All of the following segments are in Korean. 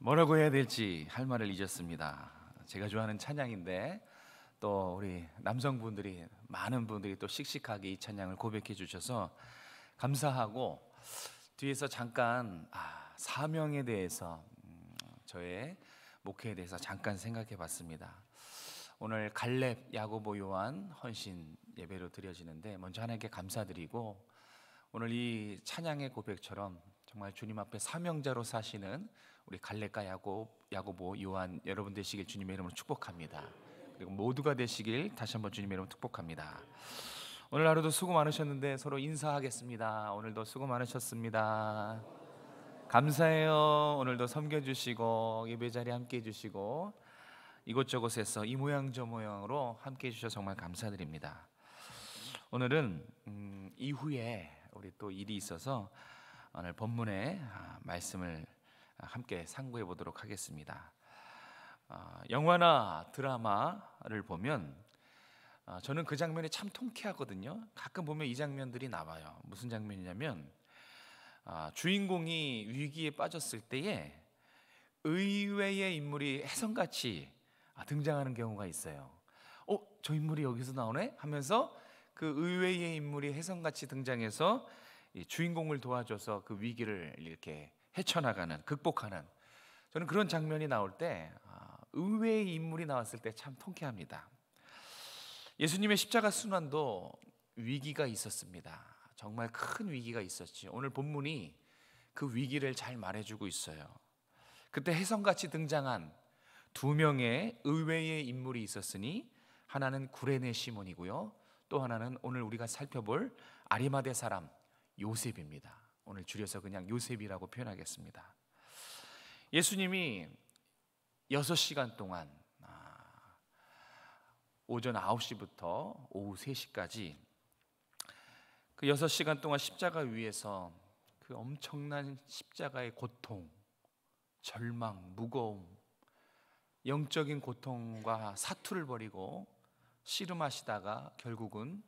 뭐라고 해야 될지 할 말을 잊었습니다. 제가 좋아하는 찬양인데 또 우리 남성분들이 많은 분들이 또 씩씩하게 이 찬양을 고백해 주셔서 감사하고, 뒤에서 잠깐 사명에 대해서 저의 목회에 대해서 잠깐 생각해 봤습니다. 오늘 갈렙, 야고보, 요한 헌신 예배로 드려지는데 먼저 하나님께 감사드리고, 오늘 이 찬양의 고백처럼 정말 주님 앞에 사명자로 사시는 우리 갈렙과 야고보, 요한 여러분 되시길 주님의 이름으로 축복합니다. 그리고 모두가 되시길 다시 한번 주님의 이름으로 축복합니다. 오늘 하루도 수고 많으셨는데 서로 인사하겠습니다. 오늘도 수고 많으셨습니다. 감사해요. 오늘도 섬겨주시고 예배 자리에 함께 해주시고 이곳저곳에서 이 모양 저 모양으로 함께 해주셔서 정말 감사드립니다. 오늘은 이후에 우리 또 일이 있어서 오늘 본문의 말씀을 함께 상고해 보도록 하겠습니다. 영화나 드라마를 보면 저는 그 장면이 참 통쾌하거든요. 가끔 보면 이 장면들이 나와요. 무슨 장면이냐면 주인공이 위기에 빠졌을 때에 의외의 인물이 혜성같이 등장하는 경우가 있어요. 저 인물이 여기서 나오네? 하면서 그 의외의 인물이 혜성같이 등장해서 이 주인공을 도와줘서 그 위기를 이렇게 헤쳐나가는, 극복하는, 저는 그런 장면이 나올 때 의외의 인물이 나왔을 때 참 통쾌합니다. 예수님의 십자가 순환도 위기가 있었습니다. 정말 큰 위기가 있었죠. 오늘 본문이 그 위기를 잘 말해주고 있어요. 그때 혜성같이 등장한 두 명의 의외의 인물이 있었으니, 하나는 구레네 시몬이고요, 또 하나는 오늘 우리가 살펴볼 아리마대 사람 요셉입니다. 오늘 줄여서 그냥 요셉이라고 표현하겠습니다. 예수님이 6시간 동안 오전 9시부터 오후 3시까지 그 6시간 동안 십자가 위에서 그 엄청난 십자가의 고통, 절망, 무거움, 영적인 고통과 사투를 벌이고 씨름하시다가 결국은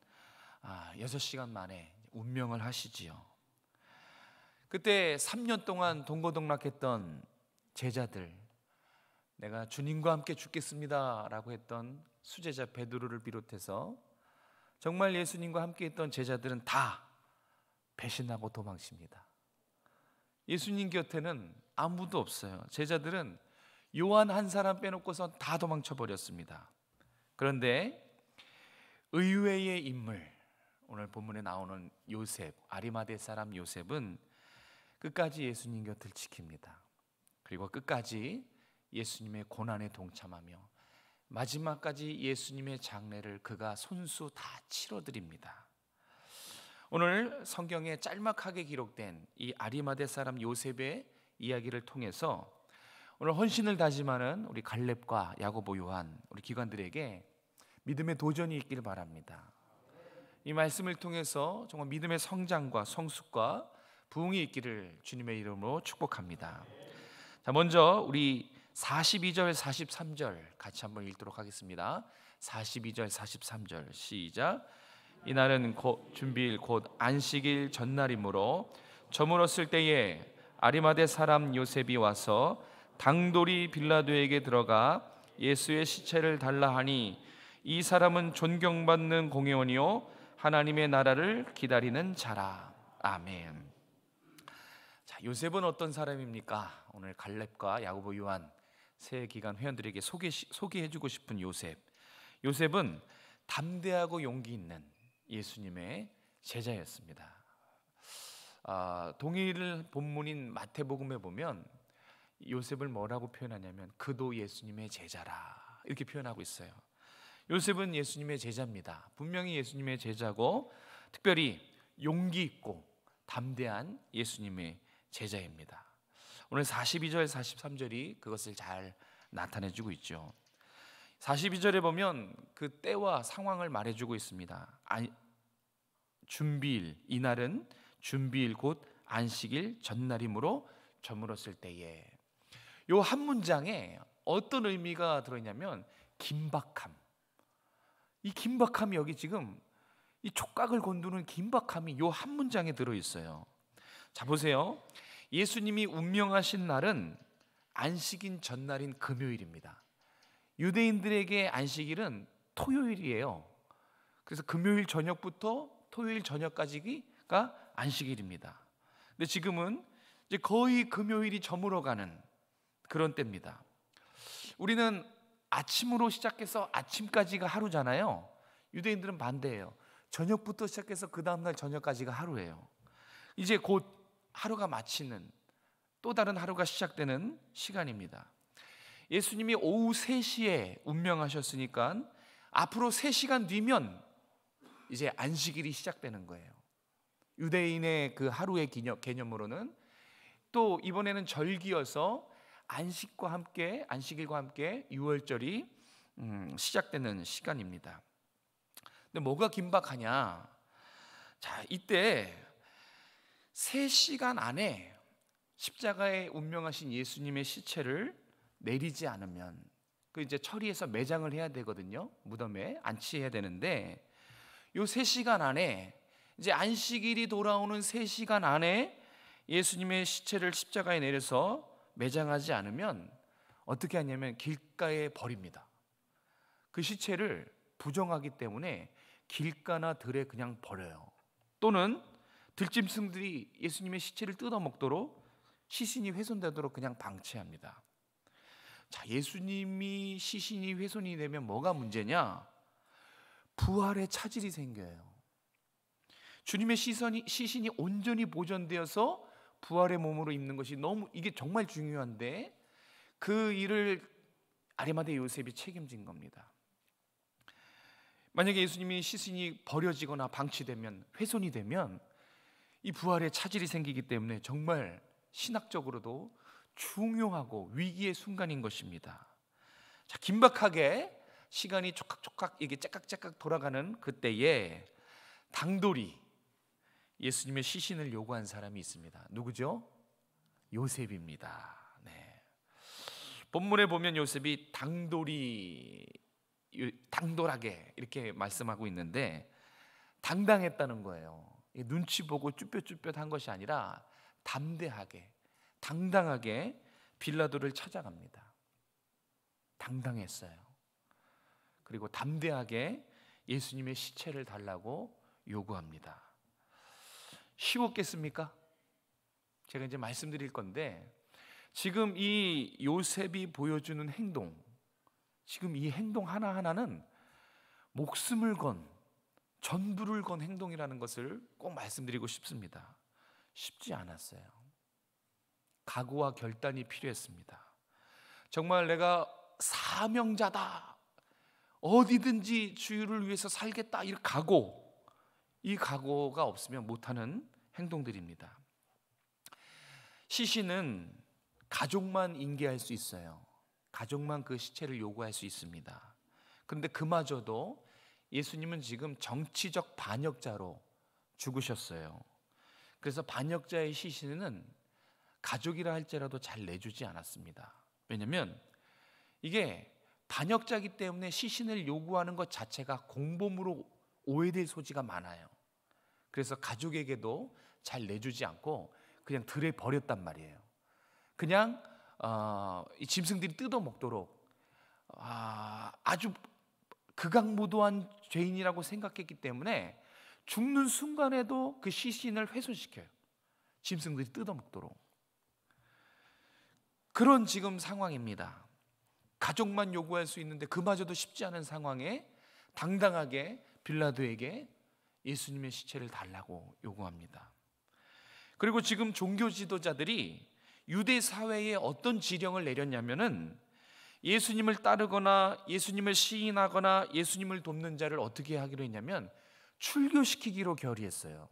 6시간 만에 운명을 하시지요. 그때 3년 동안 동고동락했던 제자들, 내가 주님과 함께 죽겠습니다 라고 했던 수제자 베드로를 비롯해서 정말 예수님과 함께 했던 제자들은 다 배신하고 도망칩니다. 예수님 곁에는 아무도 없어요. 제자들은 요한 한 사람 빼놓고선 다 도망쳐 버렸습니다. 그런데 의외의 인물, 오늘 본문에 나오는 요셉, 아리마대 사람 요셉은 끝까지 예수님 곁을 지킵니다. 그리고 끝까지 예수님의 고난에 동참하며 마지막까지 예수님의 장례를 그가 손수 다 치러드립니다. 오늘 성경에 짤막하게 기록된 이 아리마대 사람 요셉의 이야기를 통해서 오늘 헌신을 다짐하는 우리 갈렙과 야고보, 요한 우리 기관들에게 믿음의 도전이 있기를 바랍니다. 이 말씀을 통해서 정말 믿음의 성장과 성숙과 부흥이 있기를 주님의 이름으로 축복합니다. 자, 먼저 우리 42절 43절 같이 한번 읽도록 하겠습니다. 42절 43절 시작. 이날은 곧 준비일 곧 안식일 전날이므로 저물었을 때에 아리마대 사람 요셉이 와서 당돌이 빌라도에게 들어가 예수의 시체를 달라 하니, 이 사람은 존경받는 공회원이요 하나님의 나라를 기다리는 자라. 아멘. 자, 요셉은 어떤 사람입니까? 오늘 갈렙과 야고보, 요한 세 기관 회원들에게 소개해주고 싶은 요셉은 담대하고 용기 있는 예수님의 제자였습니다. 동일 본문인 마태복음에 보면 요셉을 뭐라고 표현하냐면 그도 예수님의 제자라 이렇게 표현하고 있어요. 요셉은 예수님의 제자입니다. 분명히 예수님의 제자고 특별히 용기 있고 담대한 예수님의 제자입니다. 오늘 42절 43절이 그것을 잘 나타내주고 있죠. 42절에 보면 그 때와 상황을 말해주고 있습니다. 준비일, 이날은 준비일 곧 안식일 전날이므로 저물었을 때에, 요 한 문장에 어떤 의미가 들어있냐면 긴박함. 이 긴박함이 여기 지금 이 촉각을 곤두는 긴박함이 요 한 문장에 들어있어요. 자, 보세요. 예수님이 운명하신 날은 안식인 전날인 금요일입니다. 유대인들에게 안식일은 토요일이에요. 그래서 금요일 저녁부터 토요일 저녁까지가 안식일입니다. 근데 지금은 이제 거의 금요일이 저물어가는 그런 때입니다. 우리는 아침으로 시작해서 아침까지가 하루잖아요. 유대인들은 반대예요. 저녁부터 시작해서 그 다음날 저녁까지가 하루예요. 이제 곧 하루가 마치는, 또 다른 하루가 시작되는 시간입니다. 예수님이 오후 3시에 운명하셨으니까 앞으로 3시간 뒤면 이제 안식일이 시작되는 거예요. 유대인의 그 하루의 개념으로는 또 이번에는 절기여서 안식일과 함께 유월절이 시작되는 시간입니다. 근데 뭐가 긴박하냐? 자, 이때 3시간 안에 십자가에 운명하신 예수님의 시체를 내리지 않으면 그 이제 처리해서 매장을 해야 되거든요. 무덤에 안치해야 되는데 요 3시간 안에 이제 안식일이 돌아오는 3시간 안에 예수님의 시체를 십자가에 내려서 매장하지 않으면 어떻게 하냐면 길가에 버립니다. 그 시체를 부정하기 때문에 길가나 들에 그냥 버려요. 또는 들짐승들이 예수님의 시체를 뜯어먹도록 시신이 훼손되도록 그냥 방치합니다. 자, 예수님이 시신이 훼손이 되면 뭐가 문제냐? 부활의 차질이 생겨요. 주님의 시신이 온전히 보존되어서 부활의 몸으로 입는 것이 이게 정말 중요한데 그 일을 아리마대 요셉이 책임진 겁니다. 만약에 예수님이 시신이 버려지거나 방치되면, 훼손이 되면 이 부활의 차질이 생기기 때문에 정말 신학적으로도 중요하고 위기의 순간인 것입니다. 자, 긴박하게 시간이 촉각촉각 이게 째깍째깍 돌아가는 그때에 당돌이 예수님의 시신을 요구한 사람이 있습니다. 누구죠? 요셉입니다. 네. 본문에 보면 요셉이 당돌하게 이렇게 말씀하고 있는데 당당했다는 거예요. 눈치 보고 쭈뼛쭈뼛한 것이 아니라 담대하게, 당당하게 빌라도를 찾아갑니다. 당당했어요. 그리고 담대하게 예수님의 시체를 달라고 요구합니다. 쉬웠겠습니까? 제가 이제 말씀드릴 건데 지금 이 요셉이 보여주는 행동, 지금 이 행동 하나하나는 목숨을 건, 전부를 건 행동이라는 것을 꼭 말씀드리고 싶습니다. 쉽지 않았어요. 각오와 결단이 필요했습니다. 정말 내가 사명자다, 어디든지 주를 위해서 살겠다, 이 각오가 없으면 못하는 행동들입니다. 시신은 가족만 인계할 수 있어요. 가족만 그 시체를 요구할 수 있습니다. 그런데 그마저도 예수님은 지금 정치적 반역자로 죽으셨어요. 그래서 반역자의 시신은 가족이라 할지라도 잘 내주지 않았습니다. 왜냐하면 이게 반역자이기 때문에 시신을 요구하는 것 자체가 공범으로 오해될 소지가 많아요. 그래서 가족에게도 잘 내주지 않고 그냥 들에 버렸단 말이에요. 그냥 이 짐승들이 뜯어먹도록 아주 극악무도한 죄인이라고 생각했기 때문에 죽는 순간에도 그 시신을 훼손시켜요. 짐승들이 뜯어먹도록. 그런 지금 상황입니다. 가족만 요구할 수 있는데 그마저도 쉽지 않은 상황에 당당하게 빌라도에게 예수님의 시체를 달라고 요구합니다. 그리고 지금 종교 지도자들이 유대 사회에 어떤 지령을 내렸냐면은 예수님을 따르거나 예수님을 시인하거나 예수님을 돕는 자를 어떻게 하기로 했냐면 출교시키기로 결의했어요.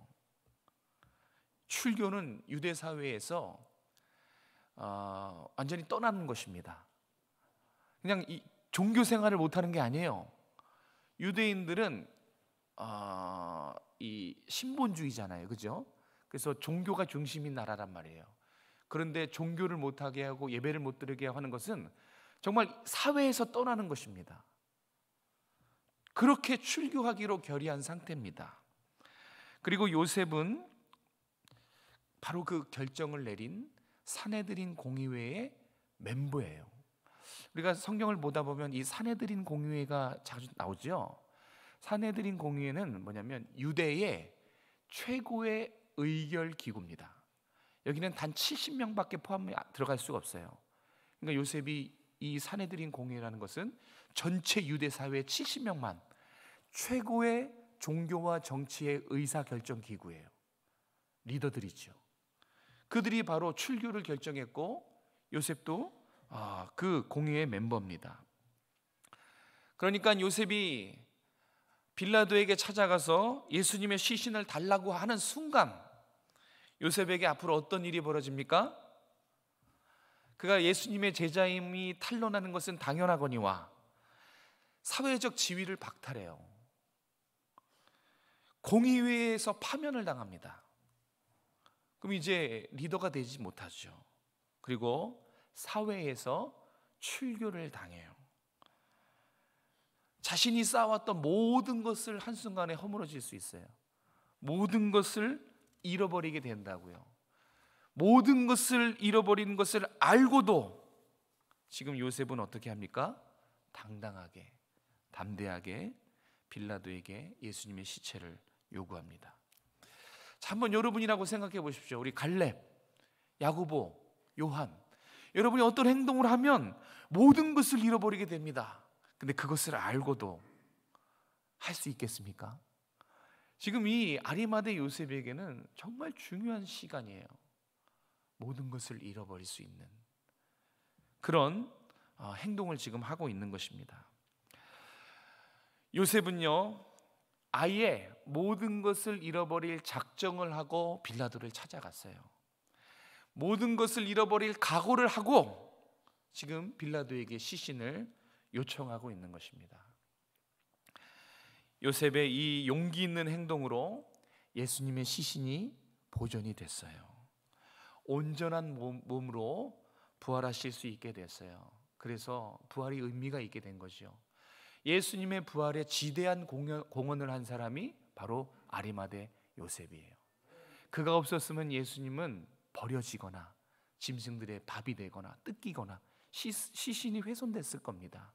출교는 유대 사회에서 완전히 떠나는 것입니다. 그냥 이 종교 생활을 못하는 게 아니에요. 유대인들은 이 신본주의잖아요, 그죠? 그래서 종교가 중심인 나라란 말이에요. 그런데 종교를 못하게 하고 예배를 못 드리게 하는 것은 정말 사회에서 떠나는 것입니다. 그렇게 출교하기로 결의한 상태입니다. 그리고 요셉은 바로 그 결정을 내린 산헤드린 공의회에 멤버예요. 우리가 성경을 보다 보면 이 산헤드린 공의회가 자주 나오죠. 산헤드린 공의회는 뭐냐면 유대의 최고의 의결 기구입니다. 여기는 단 70명밖에 포함이 들어갈 수가 없어요. 그러니까 요셉이 이 산헤드린 공의회라는 것은 전체 유대 사회의 70명만 최고의 종교와 정치의 의사결정 기구예요. 리더들이죠. 그들이 바로 출교를 결정했고 요셉도 그 공의회 멤버입니다. 그러니까 요셉이 빌라도에게 찾아가서 예수님의 시신을 달라고 하는 순간 요셉에게 앞으로 어떤 일이 벌어집니까? 그가 예수님의 제자임이 탄로나는 것은 당연하거니와 사회적 지위를 박탈해요. 공의회에서 파면을 당합니다. 그럼 이제 리더가 되지 못하죠. 그리고 사회에서 출교를 당해요. 자신이 쌓아왔던 모든 것을 한순간에 허물어질 수 있어요. 모든 것을 잃어버리게 된다고요. 모든 것을 잃어버린 것을 알고도 지금 요셉은 어떻게 합니까? 당당하게, 담대하게 빌라도에게 예수님의 시체를 요구합니다. 자, 한번 여러분이라고 생각해 보십시오. 우리 갈렙, 야고보, 요한, 여러분이 어떤 행동을 하면 모든 것을 잃어버리게 됩니다. 근데 그것을 알고도 할 수 있겠습니까? 지금 이 아리마대 요셉에게는 정말 중요한 시간이에요. 모든 것을 잃어버릴 수 있는 그런 행동을 지금 하고 있는 것입니다. 요셉은요, 아예 모든 것을 잃어버릴 작정을 하고 빌라도를 찾아갔어요. 모든 것을 잃어버릴 각오를 하고 지금 빌라도에게 시신을 요청하고 있는 것입니다. 요셉의 이 용기 있는 행동으로 예수님의 시신이 보존이 됐어요. 온전한 몸으로 부활하실 수 있게 됐어요. 그래서 부활이 의미가 있게 된 거죠. 예수님의 부활에 지대한 공헌을 한 사람이 바로 아리마대 요셉이에요. 그가 없었으면 예수님은 버려지거나 짐승들의 밥이 되거나 뜯기거나 시신이 훼손됐을 겁니다.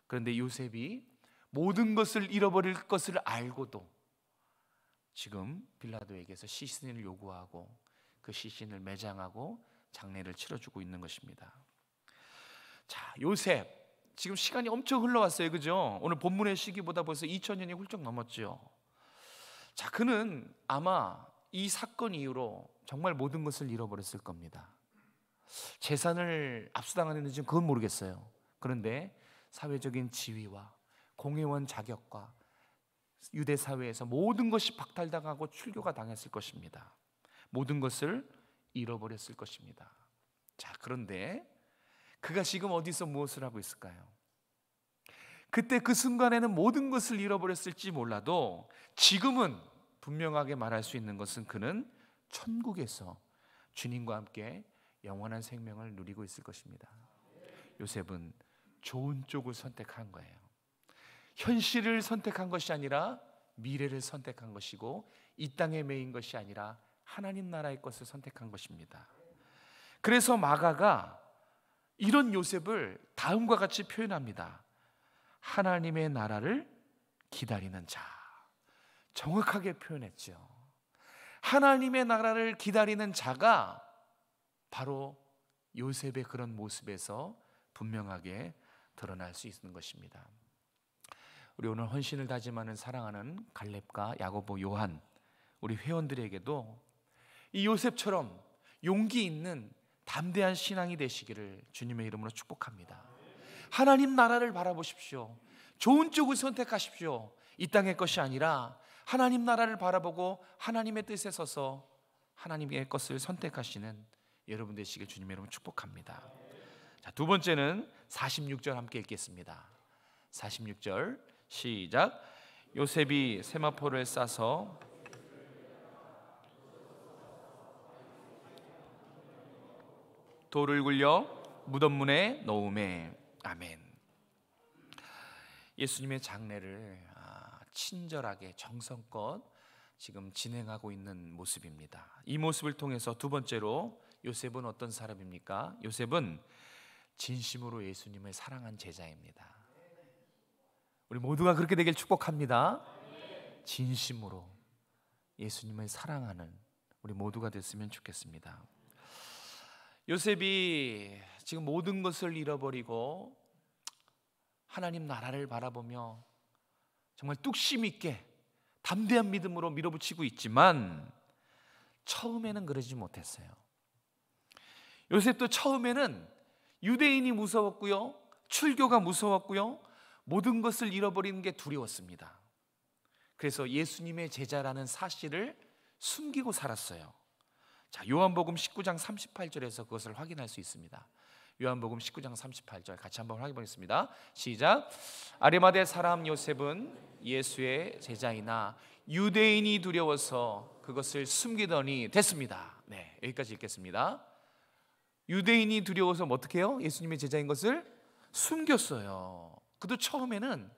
그런데 요셉이 모든 것을 잃어버릴 것을 알고도 지금 빌라도에게서 시신을 요구하고 그 시신을 매장하고 장례를 치러주고 있는 것입니다. 자, 요셉 지금 시간이 엄청 흘러왔어요, 그죠? 오늘 본문의 시기보다 벌써 2000년이 훌쩍 넘었죠. 자, 그는 아마 이 사건 이후로 정말 모든 것을 잃어버렸을 겁니다. 재산을 압수당했는지 그건 모르겠어요. 그런데 사회적인 지위와 공회원 자격과 유대 사회에서 모든 것이 박탈당하고 출교가 당했을 것입니다. 모든 것을 잃어버렸을 것입니다. 자, 그런데 그가 지금 어디서 무엇을 하고 있을까요? 그때 그 순간에는 모든 것을 잃어버렸을지 몰라도 지금은 분명하게 말할 수 있는 것은 그는 천국에서 주님과 함께 영원한 생명을 누리고 있을 것입니다. 요셉은 좋은 쪽을 선택한 거예요. 현실을 선택한 것이 아니라 미래를 선택한 것이고 이 땅에 매인 것이 아니라 하나님 나라의 것을 선택한 것입니다. 그래서 마가가 이런 요셉을 다음과 같이 표현합니다. 하나님의 나라를 기다리는 자. 정확하게 표현했죠. 하나님의 나라를 기다리는 자가 바로 요셉의 그런 모습에서 분명하게 드러날 수 있는 것입니다. 우리 오늘 헌신을 다짐하는 사랑하는 갈렙과 야고보, 요한 우리 회원들에게도 이 요셉처럼 용기 있는 담대한 신앙이 되시기를 주님의 이름으로 축복합니다. 하나님 나라를 바라보십시오. 좋은 쪽을 선택하십시오. 이 땅의 것이 아니라 하나님 나라를 바라보고 하나님의 뜻에 서서 하나님의 것을 선택하시는 여러분 되시길 주님의 이름으로 축복합니다. 자, 두 번째는 46절 함께 읽겠습니다. 46절 시작. 요셉이 세마포를 싸서 돌을 굴려 무덤 문에 놓음에. 아멘. 예수님의 장례를 친절하게 정성껏 지금 진행하고 있는 모습입니다. 이 모습을 통해서 두 번째로 요셉은 어떤 사람입니까? 요셉은 진심으로 예수님을 사랑한 제자입니다. 우리 모두가 그렇게 되길 축복합니다. 진심으로 예수님을 사랑하는 우리 모두가 됐으면 좋겠습니다. 요셉이 지금 모든 것을 잃어버리고 하나님 나라를 바라보며 정말 뚝심 있게 담대한 믿음으로 밀어붙이고 있지만 처음에는 그러지 못했어요. 요셉도 처음에는 유대인이 무서웠고요, 출교가 무서웠고요, 모든 것을 잃어버리는 게 두려웠습니다. 그래서 예수님의 제자라는 사실을 숨기고 살았어요. 자, 요한복음 19장 38절에서 그것을 확인할 수 있습니다. 요한복음 19장 38절 같이 한번 확인해 보겠습니다. 시작. 아리마대 사람 요셉은 예수의 제자이나 유대인이 두려워서 그것을 숨기더니 됐습니다. 네, 여기까지 읽겠습니다. 유대인이 두려워서 어떻게 해요? 예수님의 제자인 것을 숨겼어요. 그도 처음에는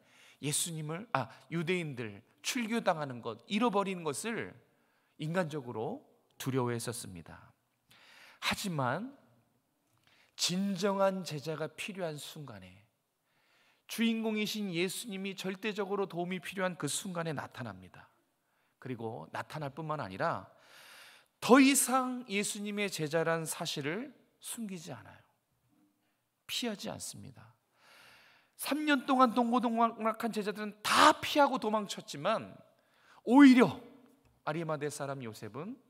유대인들 출교당하는 것, 잃어버리는 것을 인간적으로 두려워했었습니다. 하지만 진정한 제자가 필요한 순간에 주인공이신 예수님이 절대적으로 도움이 필요한 그 순간에 나타납니다. 그리고 나타날 뿐만 아니라 더 이상 예수님의 제자란 사실을 숨기지 않아요. 피하지 않습니다. 3년 동안 동고동락한 제자들은 다 피하고 도망쳤지만 오히려 아리마대 사람 요셉은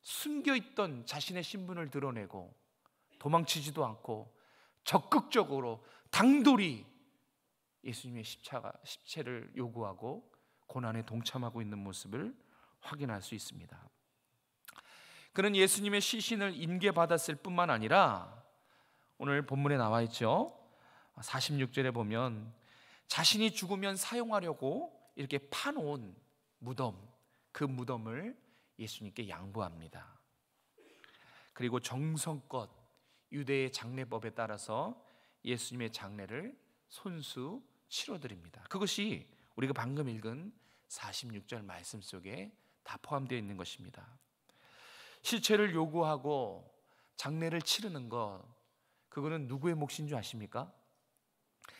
숨겨있던 자신의 신분을 드러내고 도망치지도 않고 적극적으로 당돌이 예수님의 십체를 요구하고 고난에 동참하고 있는 모습을 확인할 수 있습니다. 그는 예수님의 시신을 인계받았을 뿐만 아니라 오늘 본문에 나와 있죠. 46절에 보면 자신이 죽으면 사용하려고 이렇게 파놓은 무덤, 그 무덤을 예수님께 양보합니다. 그리고 정성껏 유대의 장례법에 따라서 예수님의 장례를 손수 치러드립니다. 그것이 우리가 방금 읽은 46절 말씀 속에 다 포함되어 있는 것입니다. 시체를 요구하고 장례를 치르는 것, 그거는 누구의 몫인 줄 아십니까?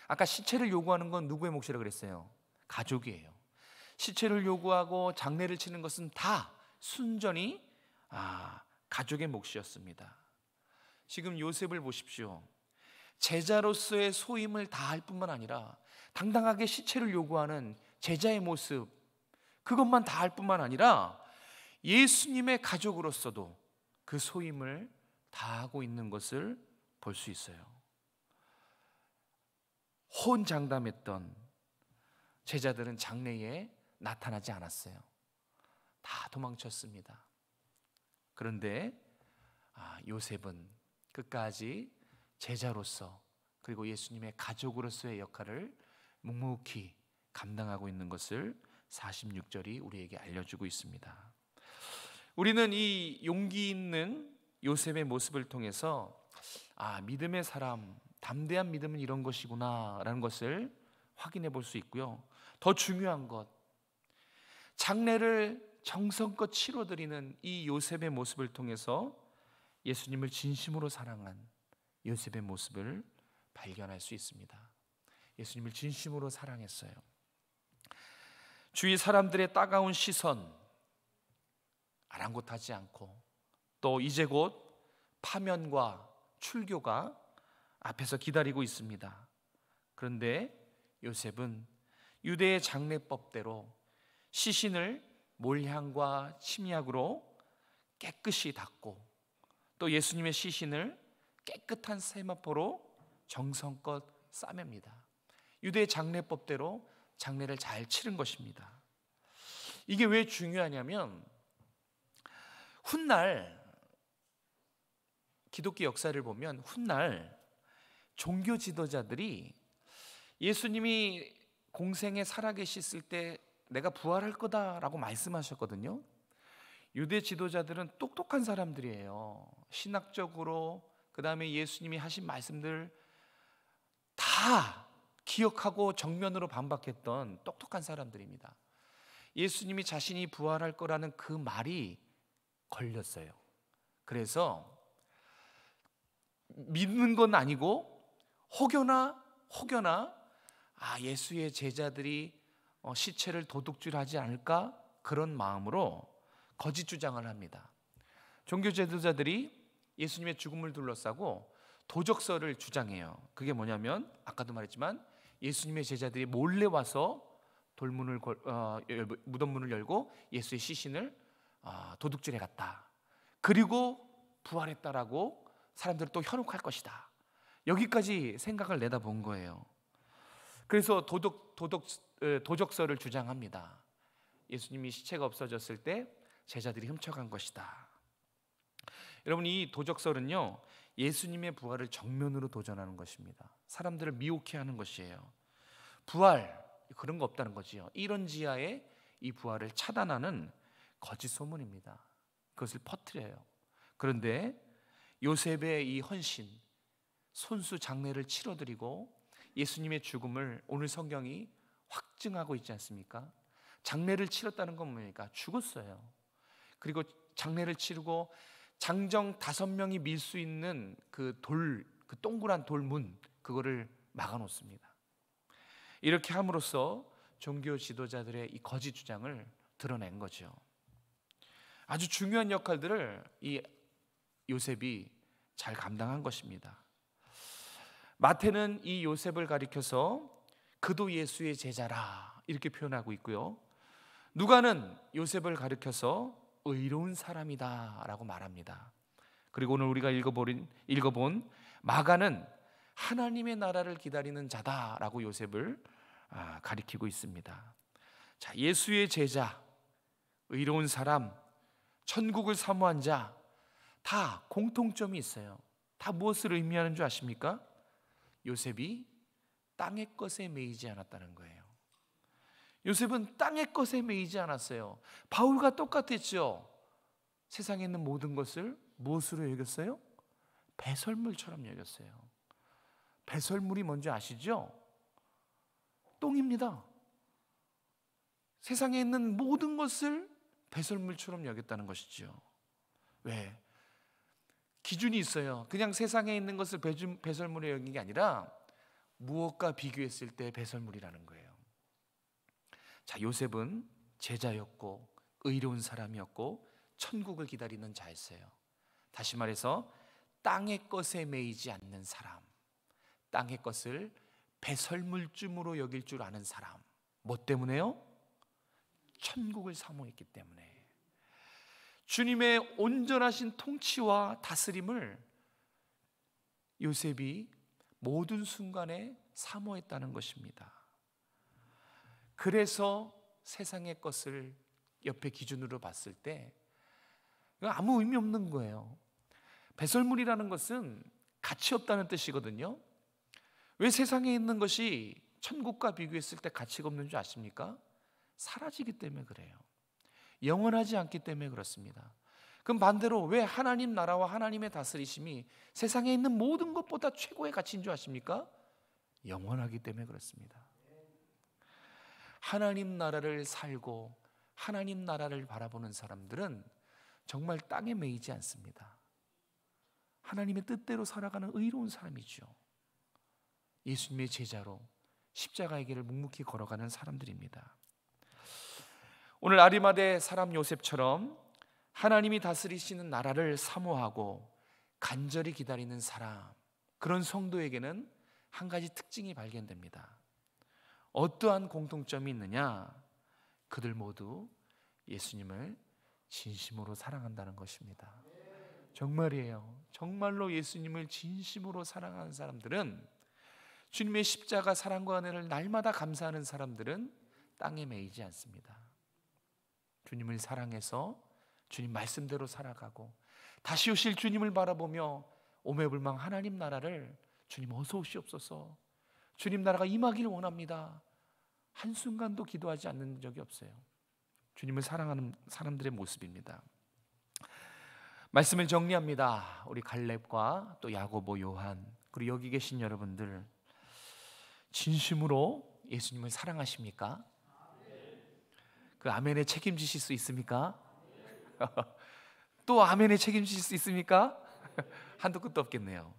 아까 시체를 요구하는 건 누구의 몫이라고 그랬어요? 가족이에요. 시체를 요구하고 장례를 치는 것은 다 순전히 가족의 몫이었습니다. 지금 요셉을 보십시오. 제자로서의 소임을 다할 뿐만 아니라 당당하게 시체를 요구하는 제자의 모습, 그것만 다할 뿐만 아니라 예수님의 가족으로서도 그 소임을 다하고 있는 것을 볼 수 있어요. 호언장담했던 제자들은 장례에 나타나지 않았어요. 다 도망쳤습니다. 그런데 요셉은 끝까지 제자로서 그리고 예수님의 가족으로서의 역할을 묵묵히 감당하고 있는 것을 46절이 우리에게 알려주고 있습니다. 우리는 이 용기 있는 요셉의 모습을 통해서 믿음의 사람, 담대한 믿음은 이런 것이구나 라는 것을 확인해 볼 수 있고요. 더 중요한 것, 장례를 정성껏 치러드리는 이 요셉의 모습을 통해서 예수님을 진심으로 사랑한 요셉의 모습을 발견할 수 있습니다. 예수님을 진심으로 사랑했어요. 주위 사람들의 따가운 시선 아랑곳하지 않고 또 이제 곧 파면과 출교가 앞에서 기다리고 있습니다. 그런데 요셉은 유대의 장례법대로 시신을 몰향과 침약으로 깨끗이 닦고 또 예수님의 시신을 깨끗한 세마포로 정성껏 싸맵니다. 유대의 장례법대로 장례를 잘 치른 것입니다. 이게 왜 중요하냐면 훗날 기독교 역사를 보면 훗날 종교 지도자들이 예수님이 공생에 살아계셨을 때 내가 부활할 거다라고 말씀하셨거든요. 유대 지도자들은 똑똑한 사람들이에요. 신학적으로 그 다음에 예수님이 하신 말씀들 다 기억하고 정면으로 반박했던 똑똑한 사람들입니다. 예수님이 자신이 부활할 거라는 그 말이 걸렸어요. 그래서 믿는 건 아니고 혹여나 예수의 제자들이 시체를 도둑질하지 않을까, 그런 마음으로 거짓 주장을 합니다. 종교 지도자들이 예수님의 죽음을 둘러싸고 도적설을 주장해요. 그게 뭐냐면 아까도 말했지만 예수님의 제자들이 몰래 와서 무덤문을 열고 예수의 시신을 도둑질해 갔다. 그리고 부활했다라고 사람들을 또 현혹할 것이다. 여기까지 생각을 내다본 거예요. 그래서 도적설을 주장합니다. 예수님이 시체가 없어졌을 때 제자들이 훔쳐간 것이다. 여러분, 이 도적설은요, 예수님의 부활을 정면으로 도전하는 것입니다. 사람들을 미혹해 하는 것이에요. 부활, 그런 거 없다는 거지요. 이런 지하에 이 부활을 차단하는 거짓 소문입니다. 그것을 퍼뜨려요. 그런데 요셉의 이 헌신, 손수 장례를 치러드리고 예수님의 죽음을 오늘 성경이 확증하고 있지 않습니까? 장례를 치렀다는 건 뭡니까? 죽었어요. 그리고 장례를 치르고 장정 5명이 밀 수 있는 그 동그란 돌문, 그거를 막아놓습니다. 이렇게 함으로써 종교 지도자들의 이 거짓 주장을 드러낸 거죠. 아주 중요한 역할들을 이 요셉이 잘 감당한 것입니다. 마태는 이 요셉을 가리켜서 그도 예수의 제자라 이렇게 표현하고 있고요. 누가는 요셉을 가리켜서 의로운 사람이다 라고 말합니다. 그리고 오늘 우리가 읽어본 마가는 하나님의 나라를 기다리는 자다라고 요셉을 가리키고 있습니다. 자, 예수의 제자, 의로운 사람, 천국을 사모한 자, 다 공통점이 있어요. 다 무엇을 의미하는 줄 아십니까? 요셉이 땅의 것에 매이지 않았다는 거예요. 요셉은 땅의 것에 매이지 않았어요. 바울과 똑같았죠. 세상에 있는 모든 것을 무엇으로 여겼어요? 배설물처럼 여겼어요. 배설물이 뭔지 아시죠? 똥입니다. 세상에 있는 모든 것을 배설물처럼 여겼다는 것이죠. 왜? 기준이 있어요. 그냥 세상에 있는 것을 배설물에 여긴 게 아니라 무엇과 비교했을 때 배설물이라는 거예요. 자, 요셉은 제자였고 의로운 사람이었고 천국을 기다리는 자였어요. 다시 말해서 땅의 것에 매이지 않는 사람, 땅의 것을 배설물쯤으로 여길 줄 아는 사람. 뭐 때문에요? 천국을 사모했기 때문에. 주님의 온전하신 통치와 다스림을 요셉이 모든 순간에 사모했다는 것입니다. 그래서 세상의 것을 옆에 기준으로 봤을 때 아무 의미 없는 거예요. 배설물이라는 것은 가치 없다는 뜻이거든요. 왜 세상에 있는 것이 천국과 비교했을 때 가치가 없는 줄 아십니까? 사라지기 때문에 그래요. 영원하지 않기 때문에 그렇습니다. 그럼 반대로 왜 하나님 나라와 하나님의 다스리심이 세상에 있는 모든 것보다 최고의 가치인 줄 아십니까? 영원하기 때문에 그렇습니다. 하나님 나라를 살고 하나님 나라를 바라보는 사람들은 정말 땅에 매이지 않습니다. 하나님의 뜻대로 살아가는 의로운 사람이죠. 예수님의 제자로 십자가의 길을 묵묵히 걸어가는 사람들입니다. 오늘 아리마대 사람 요셉처럼 하나님이 다스리시는 나라를 사모하고 간절히 기다리는 사람, 그런 성도에게는 한 가지 특징이 발견됩니다. 어떠한 공통점이 있느냐? 그들 모두 예수님을 진심으로 사랑한다는 것입니다. 정말이에요. 정말로 예수님을 진심으로 사랑하는 사람들은, 주님의 십자가 사랑과 은혜를 날마다 감사하는 사람들은 땅에 매이지 않습니다. 주님을 사랑해서 주님 말씀대로 살아가고 다시 오실 주님을 바라보며 오매불망 하나님 나라를 주님 어서 오시옵소서, 주님 나라가 임하기를 원합니다, 한순간도 기도하지 않는 적이 없어요. 주님을 사랑하는 사람들의 모습입니다. 말씀을 정리합니다. 우리 갈렙과 또 야고보, 요한, 그리고 여기 계신 여러분들, 진심으로 예수님을 사랑하십니까? 그 아멘에 책임지실 수 있습니까? 또 아멘에 책임지실 수 있습니까? 한도 끝도 없겠네요.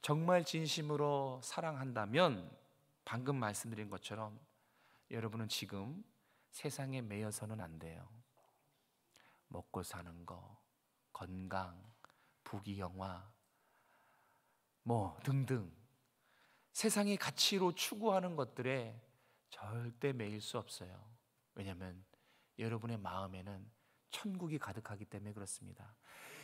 정말 진심으로 사랑한다면 방금 말씀드린 것처럼 여러분은 지금 세상에 매여서는 안 돼요. 먹고 사는 거, 건강, 부귀영화 뭐 등등 세상의 가치로 추구하는 것들에 절대 매일 수 없어요. 왜냐하면 여러분의 마음에는 천국이 가득하기 때문에 그렇습니다.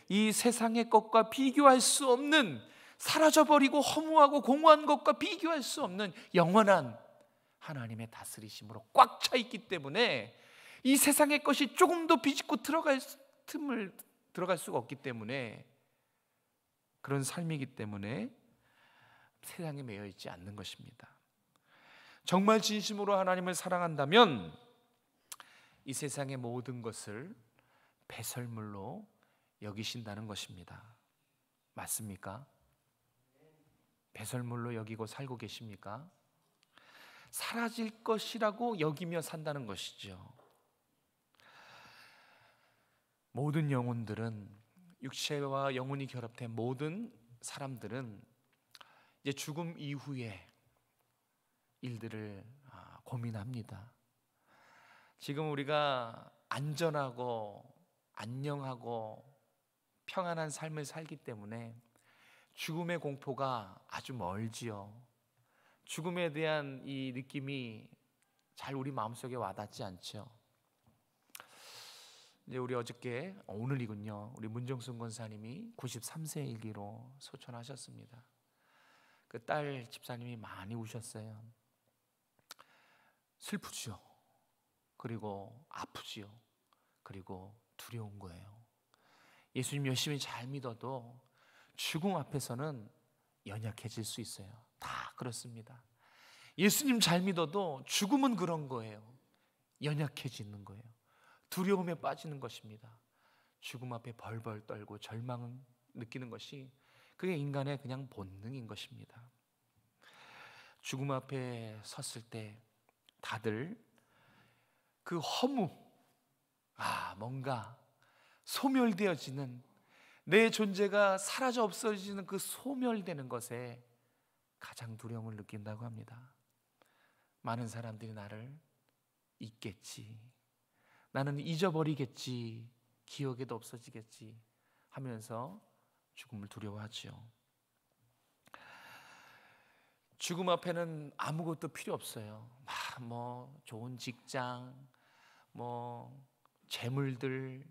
이 세상의 것과 비교할 수 없는, 사라져버리고 허무하고 공허한 것과 비교할 수 없는 영원한 하나님의 다스리심으로 꽉 차 있기 때문에 이 세상의 것이 조금도 비집고 들어갈 수가 없기 때문에, 그런 삶이기 때문에 세상에 매여 있지 않는 것입니다. 정말 진심으로 하나님을 사랑한다면 이 세상의 모든 것을 배설물로 여기신다는 것입니다. 맞습니까? 배설물로 여기고 살고 계십니까? 사라질 것이라고 여기며 산다는 것이죠. 모든 영혼들은, 육체와 영혼이 결합된 모든 사람들은 이제 죽음 이후의 일들을 고민합니다. 지금 우리가 안전하고 안녕하고 평안한 삶을 살기 때문에 죽음의 공포가 아주 멀지요. 죽음에 대한 이 느낌이 잘 우리 마음속에 와닿지 않죠. 이제 우리 어저께, 오늘이군요, 우리 문정순 권사님이 93세 일기로 소천하셨습니다. 그 딸 집사님이 많이 우셨어요. 슬프죠. 그리고 아프지요. 그리고 두려운 거예요. 예수님 열심히 잘 믿어도 죽음 앞에서는 연약해질 수 있어요. 다 그렇습니다. 예수님 잘 믿어도 죽음은 그런 거예요. 연약해지는 거예요. 두려움에 빠지는 것입니다. 죽음 앞에 벌벌 떨고 절망을 느끼는 것이, 그게 인간의 그냥 본능인 것입니다. 죽음 앞에 섰을 때 다들 그 허무, 뭔가 소멸되어지는, 내 존재가 사라져 없어지는 그 소멸되는 것에 가장 두려움을 느낀다고 합니다. 많은 사람들이 나를 잊겠지, 나는 잊어버리겠지, 기억에도 없어지겠지 하면서 죽음을 두려워하죠. 죽음 앞에는 아무것도 필요 없어요. 뭐 좋은 직장, 뭐 재물들,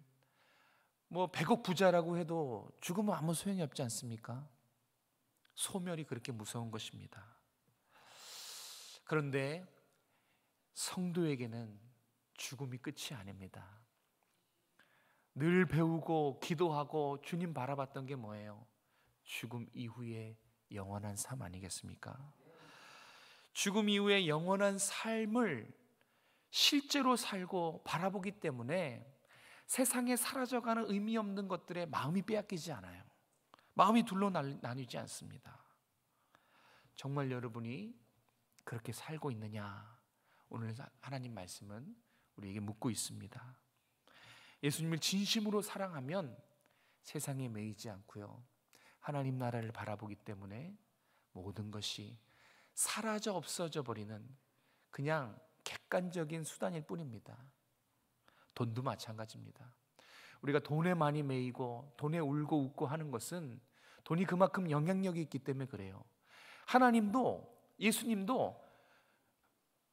뭐 100억 부자라고 해도 죽음은 아무 소용이 없지 않습니까? 소멸이 그렇게 무서운 것입니다. 그런데 성도에게는 죽음이 끝이 아닙니다. 늘 배우고 기도하고 주님 바라봤던 게 뭐예요? 죽음 이후의 영원한 삶 아니겠습니까? 죽음 이후의 영원한 삶을 실제로 살고 바라보기 때문에 세상에 사라져가는 의미 없는 것들에 마음이 빼앗기지 않아요. 마음이 둘로 나뉘지 않습니다. 정말 여러분이 그렇게 살고 있느냐? 오늘 하나님 말씀은 우리에게 묻고 있습니다. 예수님을 진심으로 사랑하면 세상에 매이지 않고요, 하나님 나라를 바라보기 때문에 모든 것이 사라져 없어져 버리는 그냥 객관적인 수단일 뿐입니다. 돈도 마찬가지입니다. 우리가 돈에 많이 매이고 돈에 울고 웃고 하는 것은 돈이 그만큼 영향력이 있기 때문에 그래요. 하나님도, 예수님도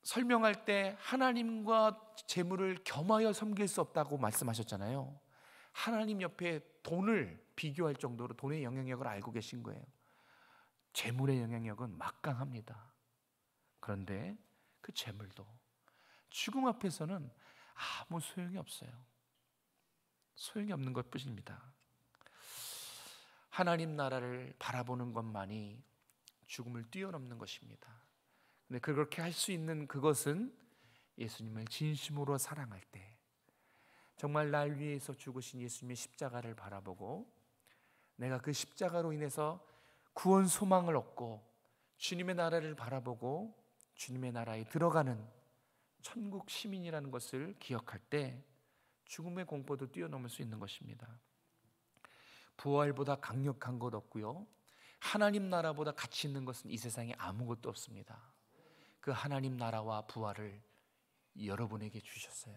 설명할 때 하나님과 재물을 겸하여 섬길 수 없다고 말씀하셨잖아요. 하나님 옆에 돈을 비교할 정도로 돈의 영향력을 알고 계신 거예요. 재물의 영향력은 막강합니다. 그런데 그 재물도 죽음 앞에서는 아무 소용이 없어요. 소용이 없는 것 뿐입니다. 하나님 나라를 바라보는 것만이 죽음을 뛰어넘는 것입니다. 근데 그렇게 할 수 있는 그것은 예수님을 진심으로 사랑할 때, 정말 날 위해서 죽으신 예수님의 십자가를 바라보고 내가 그 십자가로 인해서 구원 소망을 얻고 주님의 나라를 바라보고 주님의 나라에 들어가는 천국 시민이라는 것을 기억할 때 죽음의 공포도 뛰어넘을 수 있는 것입니다. 부활보다 강력한 것 없고요, 하나님 나라보다 가치 있는 것은 이 세상에 아무것도 없습니다. 그 하나님 나라와 부활을 여러분에게 주셨어요.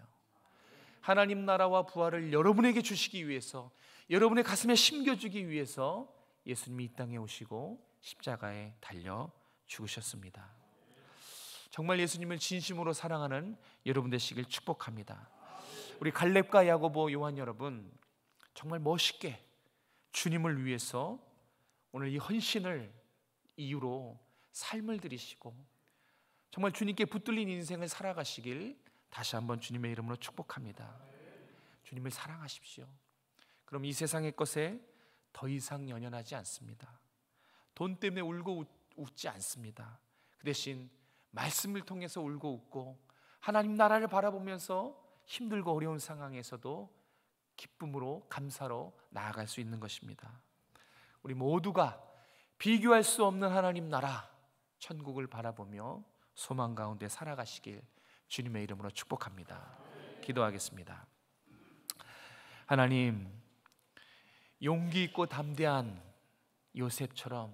하나님 나라와 부활을 여러분에게 주시기 위해서, 여러분의 가슴에 심겨주기 위해서 예수님이 이 땅에 오시고 십자가에 달려 죽으셨습니다. 정말 예수님을 진심으로 사랑하는 여러분 되시길 축복합니다. 우리 갈렙과 야고보, 요한 여러분, 정말 멋있게 주님을 위해서 오늘 이 헌신을 이유로 삶을 들이시고 정말 주님께 붙들린 인생을 살아가시길 다시 한번 주님의 이름으로 축복합니다. 주님을 사랑하십시오. 그럼 이 세상의 것에 더 이상 연연하지 않습니다. 돈 때문에 울고 웃지 않습니다. 그 대신 말씀을 통해서 울고 웃고 하나님 나라를 바라보면서 힘들고 어려운 상황에서도 기쁨으로 감사로 나아갈 수 있는 것입니다. 우리 모두가 비교할 수 없는 하나님 나라 천국을 바라보며 소망 가운데 살아가시길 주님의 이름으로 축복합니다. 기도하겠습니다. 하나님, 용기 있고 담대한 요셉처럼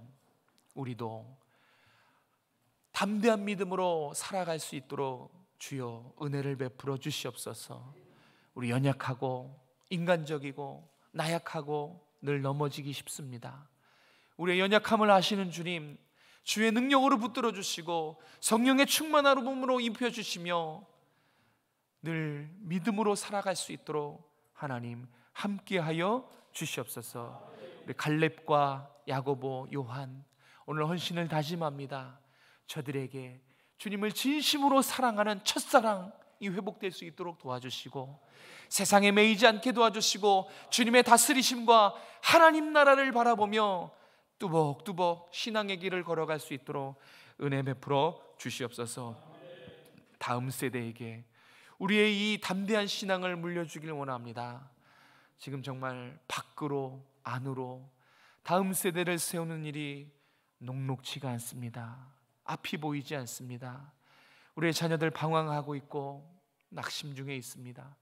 우리도 담대한 믿음으로 살아갈 수 있도록 주여 은혜를 베풀어 주시옵소서. 우리 연약하고 인간적이고 나약하고 늘 넘어지기 쉽습니다. 우리의 연약함을 아시는 주님, 주의 능력으로 붙들어 주시고 성령의 충만함으로 입혀 주시며 늘 믿음으로 살아갈 수 있도록 하나님 함께하여 주시옵소서. 우리 갈렙과 야고보, 요한, 오늘 헌신을 다짐합니다. 저들에게 주님을 진심으로 사랑하는 첫사랑이 회복될 수 있도록 도와주시고 세상에 매이지 않게 도와주시고 주님의 다스리심과 하나님 나라를 바라보며 뚜벅뚜벅 신앙의 길을 걸어갈 수 있도록 은혜 베풀어 주시옵소서. 다음 세대에게 우리의 이 담대한 신앙을 물려주길 원합니다. 지금 정말 밖으로 안으로 다음 세대를 세우는 일이 녹록지가 않습니다. 앞이 보이지 않습니다. 우리의 자녀들 방황하고 있고 낙심 중에 있습니다.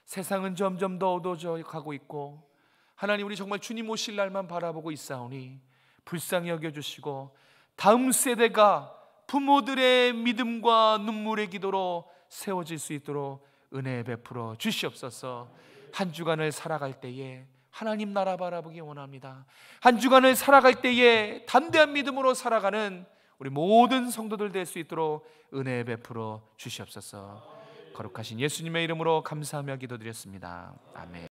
세상은 점점 더 어두워져 가고 있고 하나님, 우리 정말 주님 오실 날만 바라보고 있사오니 불쌍히 여겨주시고 다음 세대가 부모들의 믿음과 눈물의 기도로 세워질 수 있도록 은혜 베풀어 주시옵소서. 한 주간을 살아갈 때에 하나님 나라 바라보기 원합니다. 한 주간을 살아갈 때에 담대한 믿음으로 살아가는 우리 모든 성도들 될 수 있도록 은혜 베풀어 주시옵소서. 거룩하신 예수님의 이름으로 감사하며 기도드렸습니다. 아멘.